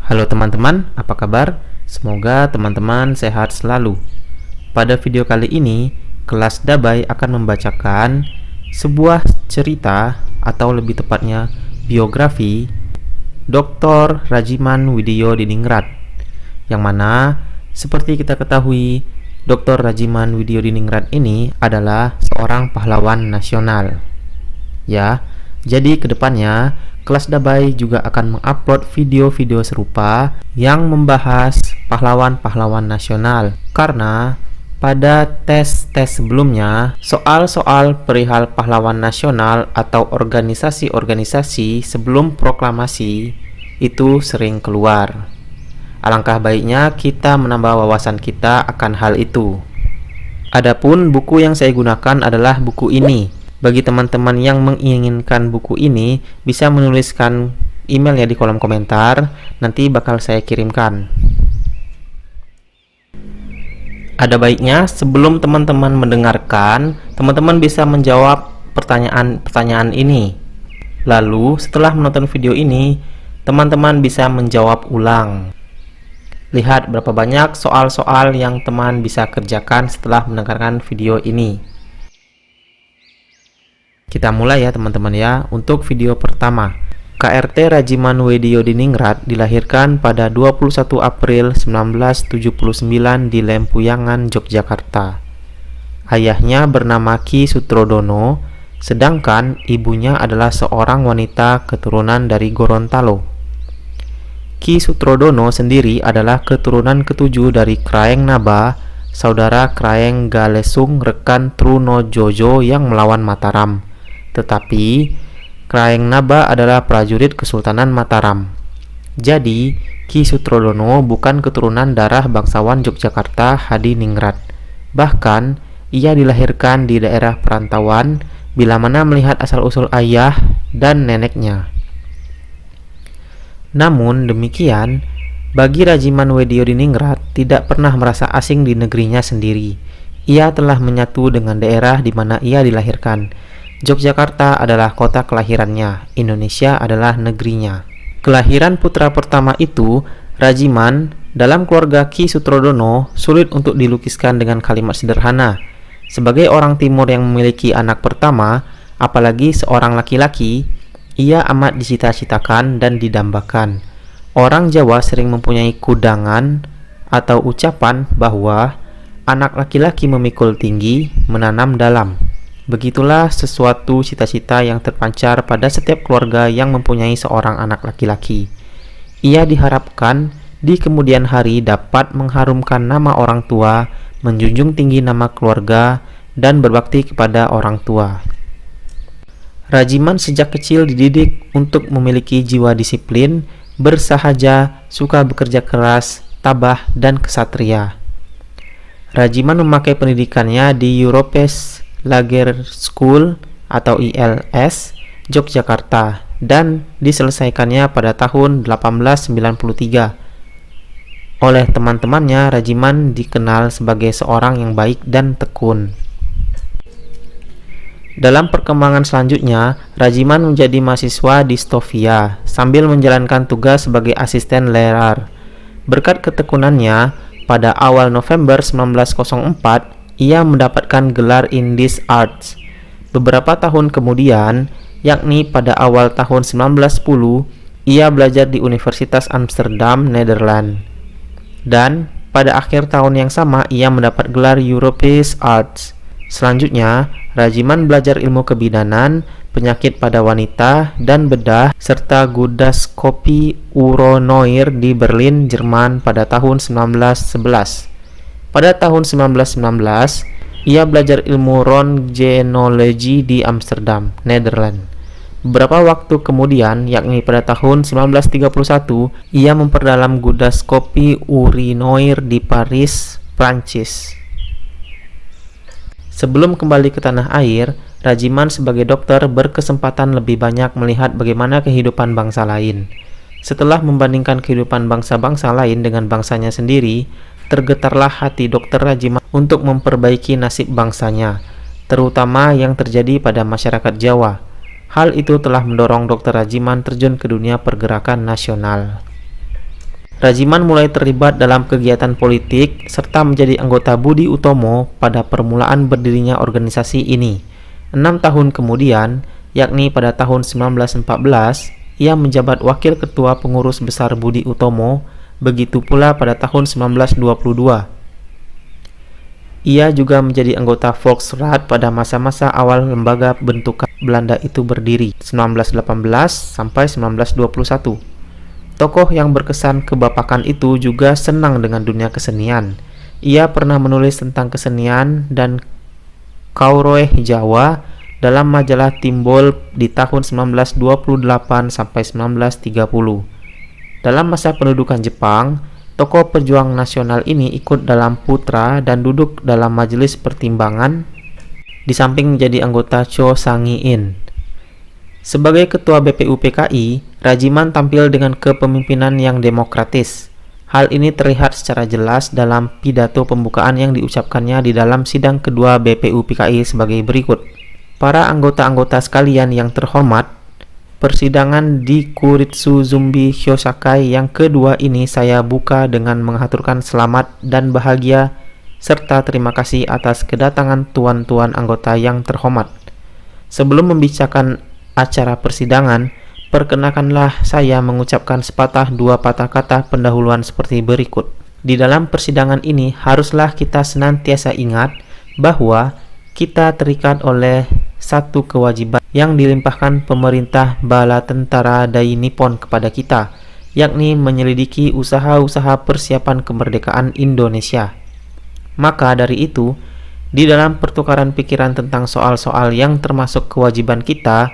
Halo teman-teman, apa kabar? Semoga teman-teman sehat selalu. Pada video kali ini, kelas Dabai akan membacakan sebuah cerita atau lebih tepatnya biografi Dr. Rajiman Widyodiningrat, yang mana seperti kita ketahui, Dr. Rajiman Widyodiningrat ini adalah seorang pahlawan nasional. Ya, jadi kedepannya kelas Dabai juga akan mengupload video-video serupa yang membahas pahlawan-pahlawan nasional, karena pada tes-tes sebelumnya soal-soal perihal pahlawan nasional atau organisasi-organisasi sebelum proklamasi itu sering keluar. Alangkah baiknya kita menambah wawasan kita akan hal itu. Adapun buku yang saya gunakan adalah buku ini. Bagi teman-teman yang menginginkan buku ini, bisa menuliskan email ya di kolom komentar, nanti bakal saya kirimkan. Ada baiknya sebelum teman-teman mendengarkan, teman-teman bisa menjawab pertanyaan-pertanyaan ini. Lalu setelah menonton video ini, teman-teman bisa menjawab ulang. Lihat berapa banyak soal-soal yang teman bisa kerjakan setelah mendengarkan video ini. Kita mulai ya teman-teman ya. Untuk video pertama, KRT Rajiman Widyodiningrat dilahirkan pada 21 April 1979 di Lempuyangan, Yogyakarta. Ayahnya bernama Ki Sutrodono, sedangkan ibunya adalah seorang wanita keturunan dari Gorontalo. Ki Sutrodono sendiri adalah keturunan ketujuh dari Kraeng Naba, saudara Kraeng Galesung rekan Trunojoyo yang melawan Mataram. Tetapi Kraeng Naba adalah prajurit Kesultanan Mataram. Jadi Ki Sutrodono bukan keturunan darah bangsawan Yogyakarta Hadiningrat. Bahkan ia dilahirkan di daerah perantauan bila mana melihat asal-usul ayah dan neneknya. Namun demikian, bagi Rajiman Widyodiningrat tidak pernah merasa asing di negerinya sendiri. Ia telah menyatu dengan daerah di mana ia dilahirkan. Yogyakarta adalah kota kelahirannya, Indonesia adalah negerinya. Kelahiran putra pertama itu, Rajiman, dalam keluarga Ki Sutrodono sulit untuk dilukiskan dengan kalimat sederhana. Sebagai orang timur yang memiliki anak pertama, apalagi seorang laki-laki, ia amat dicita-citakan dan didambakan. Orang Jawa sering mempunyai kudangan atau ucapan bahwa anak laki-laki memikul tinggi, menanam dalam. Begitulah sesuatu cita-cita yang terpancar pada setiap keluarga yang mempunyai seorang anak laki-laki. Ia diharapkan di kemudian hari dapat mengharumkan nama orang tua, menjunjung tinggi nama keluarga, dan berbakti kepada orang tua. Rajiman sejak kecil dididik untuk memiliki jiwa disiplin, bersahaja, suka bekerja keras, tabah, dan kesatria. Rajiman memakai pendidikannya di Europes Lager School atau ILS Yogyakarta dan diselesaikannya pada tahun 1893. Oleh teman-temannya, Rajiman dikenal sebagai seorang yang baik dan tekun. Dalam perkembangan selanjutnya, Rajiman menjadi mahasiswa di Stovia sambil menjalankan tugas sebagai asisten lerar. Berkat ketekunannya, pada awal November 1904 ia mendapatkan gelar Indis Arts. Beberapa tahun kemudian, yakni pada awal tahun 1910, ia belajar di Universitas Amsterdam, Nederland. Dan pada akhir tahun yang sama, ia mendapat gelar Europees Arts. Selanjutnya, Rajiman belajar ilmu kebidanan, penyakit pada wanita, dan bedah, serta gudaskopi uronoir di Berlin, Jerman pada tahun 1911. Pada tahun 1919, ia belajar ilmu röntgenologi di Amsterdam, Nederland. Beberapa waktu kemudian, yakni pada tahun 1931, ia memperdalam gudaskopi urinoir di Paris, Prancis. Sebelum kembali ke tanah air, Rajiman sebagai dokter berkesempatan lebih banyak melihat bagaimana kehidupan bangsa lain. Setelah membandingkan kehidupan bangsa-bangsa lain dengan bangsanya sendiri, tergetarlah hati Dr. Rajiman untuk memperbaiki nasib bangsanya, terutama yang terjadi pada masyarakat Jawa. Hal itu telah mendorong Dr. Rajiman terjun ke dunia pergerakan nasional. Rajiman mulai terlibat dalam kegiatan politik serta menjadi anggota Budi Utomo pada permulaan berdirinya organisasi ini. 6 tahun kemudian, yakni pada tahun 1914, ia menjabat Wakil Ketua Pengurus Besar Budi Utomo, begitu pula pada tahun 1922. Ia juga menjadi anggota Volksraad pada masa-masa awal lembaga bentukan Belanda itu berdiri, 1918 sampai 1921. Tokoh yang berkesan kebapakan itu juga senang dengan dunia kesenian. Ia pernah menulis tentang kesenian dan Kauroeh Jawa dalam majalah Timbol di tahun 1928 sampai 1930. Dalam masa pendudukan Jepang, tokoh pejuang nasional ini ikut dalam Putra dan duduk dalam majelis pertimbangan di samping menjadi anggota Cho Sangi-in. Sebagai ketua BPUPKI, Rajiman tampil dengan kepemimpinan yang demokratis. Hal ini terlihat secara jelas dalam pidato pembukaan yang diucapkannya di dalam sidang kedua BPUPKI sebagai berikut. Para anggota-anggota sekalian yang terhormat, persidangan di Kuritsu Zumbi Hyosakai yang kedua ini saya buka dengan mengaturkan selamat dan bahagia serta terima kasih atas kedatangan tuan-tuan anggota yang terhormat. Sebelum membicarakan acara persidangan, perkenakanlah saya mengucapkan sepatah dua patah kata pendahuluan seperti berikut. Di dalam persidangan ini haruslah kita senantiasa ingat bahwa kita terikat oleh satu kewajiban yang dilimpahkan pemerintah bala tentara Dai Nippon kepada kita, yakni menyelidiki usaha-usaha persiapan kemerdekaan Indonesia. Maka dari itu, di dalam pertukaran pikiran tentang soal-soal yang termasuk kewajiban kita,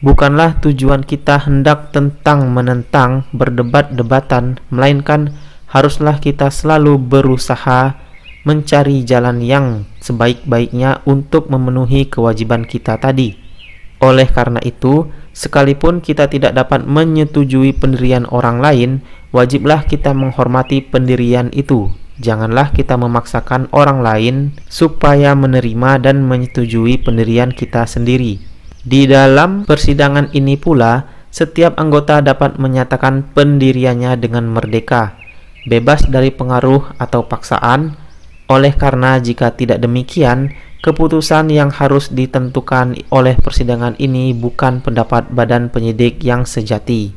bukanlah tujuan kita hendak menentang, berdebat-debatan, melainkan haruslah kita selalu berusaha mencari jalan yang sebaik-baiknya untuk memenuhi kewajiban kita tadi. Oleh karena itu, sekalipun kita tidak dapat menyetujui pendirian orang lain, wajiblah kita menghormati pendirian itu. Janganlah kita memaksakan orang lain supaya menerima dan menyetujui pendirian kita sendiri. Di dalam persidangan ini pula, setiap anggota dapat menyatakan pendiriannya dengan merdeka, bebas dari pengaruh atau paksaan. Oleh karena jika tidak demikian, keputusan yang harus ditentukan oleh persidangan ini bukan pendapat badan penyidik yang sejati.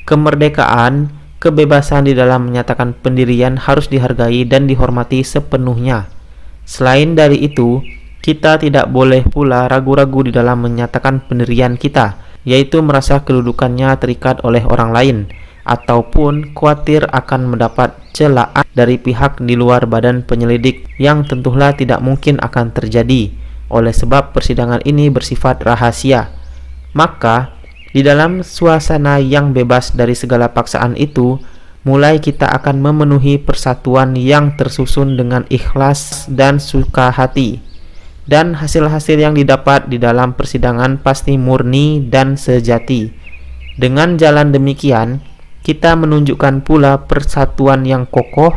Kemerdekaan, kebebasan di dalam menyatakan pendirian harus dihargai dan dihormati sepenuhnya. Selain dari itu, kita tidak boleh pula ragu-ragu di dalam menyatakan pendirian kita, yaitu merasa kedudukannya terikat oleh orang lain, ataupun khawatir akan mendapat celaan dari pihak di luar badan penyelidik yang tentulah tidak mungkin akan terjadi, oleh sebab persidangan ini bersifat rahasia. Maka, di dalam suasana yang bebas dari segala paksaan itu, mulai kita akan memenuhi persatuan yang tersusun dengan ikhlas dan suka hati. Dan hasil-hasil yang didapat di dalam persidangan pasti murni dan sejati. Dengan jalan demikian, kita menunjukkan pula persatuan yang kokoh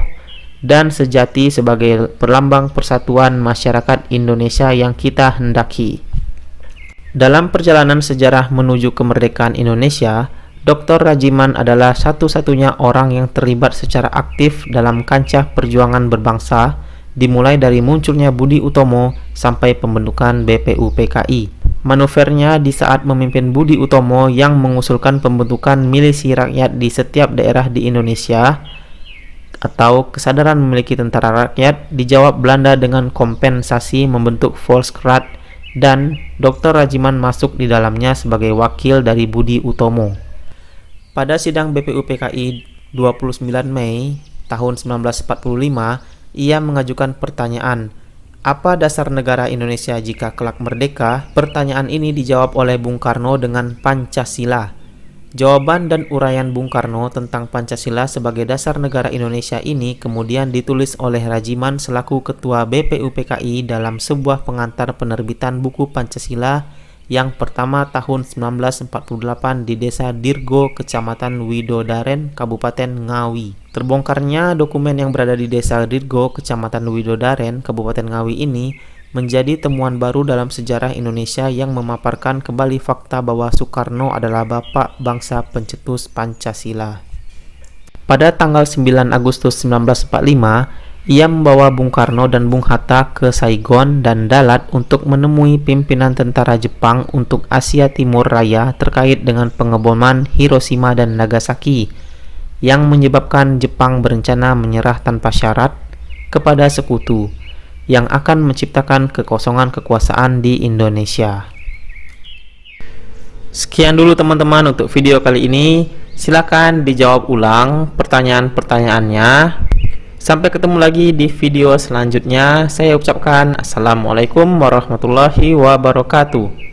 dan sejati sebagai perlambang persatuan masyarakat Indonesia yang kita hendaki. Dalam perjalanan sejarah menuju kemerdekaan Indonesia, Dr. Rajiman adalah satu-satunya orang yang terlibat secara aktif dalam kancah perjuangan berbangsa, dimulai dari munculnya Budi Utomo sampai pembentukan BPUPKI. Manuvernya di saat memimpin Budi Utomo yang mengusulkan pembentukan milisi rakyat di setiap daerah di Indonesia atau kesadaran memiliki tentara rakyat dijawab Belanda dengan kompensasi membentuk Volksraad, dan Dr. Rajiman masuk di dalamnya sebagai wakil dari Budi Utomo. Pada sidang BPUPKI 29 Mei tahun 1945, ia mengajukan pertanyaan, apa dasar negara Indonesia jika kelak merdeka? Pertanyaan ini dijawab oleh Bung Karno dengan Pancasila. Jawaban dan uraian Bung Karno tentang Pancasila sebagai dasar negara Indonesia ini kemudian ditulis oleh Rajiman selaku Ketua BPUPKI dalam sebuah pengantar penerbitan buku Pancasila yang pertama tahun 1948 di Desa Dirgo, Kecamatan Widodaren, Kabupaten Ngawi. Terbongkarnya dokumen yang berada di Desa Dirgo, Kecamatan Widodaren, Kabupaten Ngawi ini menjadi temuan baru dalam sejarah Indonesia yang memaparkan kembali fakta bahwa Soekarno adalah bapak bangsa pencetus Pancasila. Pada tanggal 9 Agustus 1945, ia membawa Bung Karno dan Bung Hatta ke Saigon dan Dalat untuk menemui pimpinan tentara Jepang untuk Asia Timur Raya terkait dengan pengeboman Hiroshima dan Nagasaki, yang menyebabkan Jepang berencana menyerah tanpa syarat kepada sekutu, yang akan menciptakan kekosongan kekuasaan di Indonesia. Sekian dulu teman-teman untuk video kali ini. Silakan dijawab ulang pertanyaan-pertanyaannya. Sampai ketemu lagi di video selanjutnya. Saya ucapkan assalamualaikum warahmatullahi wabarakatuh.